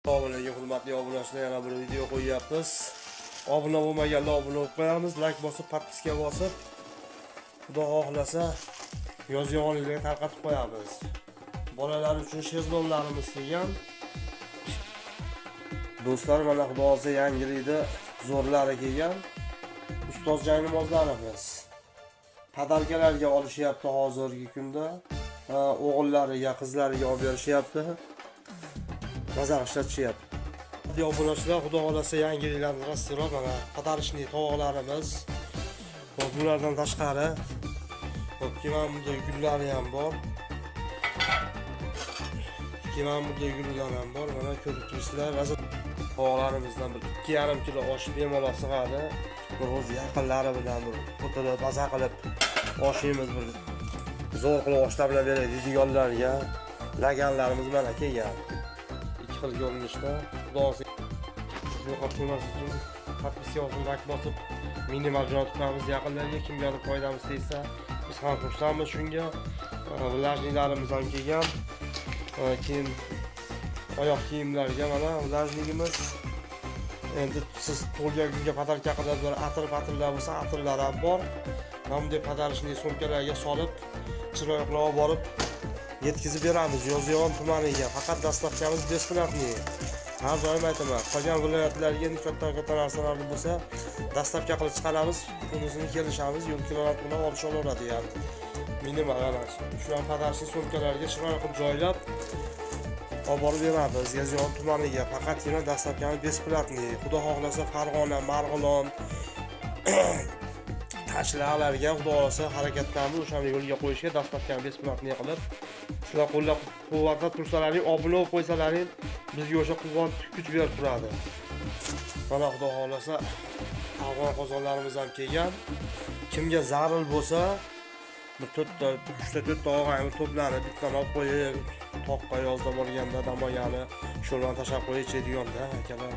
Obunaga hurmatli obunachilar, yana bir video qo'yyapmiz. Obuna bo'lmaganlar obuna bo'lib qo'yamiz, like bosib, podpiska bosib, xudo xohlasa yozganlarga tarqatib qo'yamiz. Bolalar uchun shezlonglarimiz kelgan. Do'stlar, mana xudo xohlasa yangilikda zo'rlari kelgan. Ustoz jaynimozlarimiz padalkalarga olishyapti hozirgi kunda. O'g'illariga, qizlariga olib berishyapti. Mazar ishlatishyapti. Obunachilar, xudo xohlasa yangiliklarni rastirib, mana padarishli tovoqlarimiz. Bulardan tashqari keyin bunday gullari ham bor. Keyin bunday gullar ham bor. Mana ko'rib turibsizlar, tovoqlarimizdan bir 2,5 kilo osh bemalol sig'adi. Bir o'z yaqinlari bilan bir o'tirib, maza qilib oshimiz bir zo'r qilib oshlar bilan beradi deydiganlarga laganlarimiz mana kelgan. Ikki xil ko'rinishda. Xudo xohlasa yo'qotib qo'ymaslik uchun podpiska bosib, like bosib, minimal jo'natib qo'yamiz yaqinlarga. Kimgadir foydamiz tegsa, biz ham xursandmiz shunga. Lajniklarimiz ham kelgan. Keyin oyoq kiyimlarga mana lajnigimiz. Endi siz to'lgan kunga padarka qiladigan atir-patirlar bo'lsa, atirlar ham bor. Mana bunday padarishli sumkalarga solib, chiroyli olib borib yetkazib beramiz Yozyovon tumaniga. Faqat dastlabkamiz besplatniy. Har doim aytaman, qolgan viloyatlarga katta narsalar bo'lsa, dastlabki qilib chiqaramiz, pulisini kelishamiz, yo'l kilometr bilan olish olaveradi yani. Minimal emas. Shu ham padarishli sumkalarga chiroyli qilib joylab olib borib beramiz Yozyovon tumaniga. Faqatgina dastlabkamiz besplatniy. Xudo xohlasa Farg'ona, Marg'ilon tashlaqlarga xudo xohlasa harakatlarni o'shani yo'lga qo'yishga dastlabkamiz besplatniy qilib, sizlar qo'llab-quvvatlab tursalaring, obuna bo'lib qo'ysalaring, bizga o'sha quvvat kuch berib turadi. Mana xudo xohlasa afg'on qozonlarimiz ham kelgan. Kimga zarur bo'lsa, bir 3 ta og'ayni to'planib bittan olib qo'yib, toqqa yozda borganda damogani sho'rani tashab qo'yish deydigan-da akalar.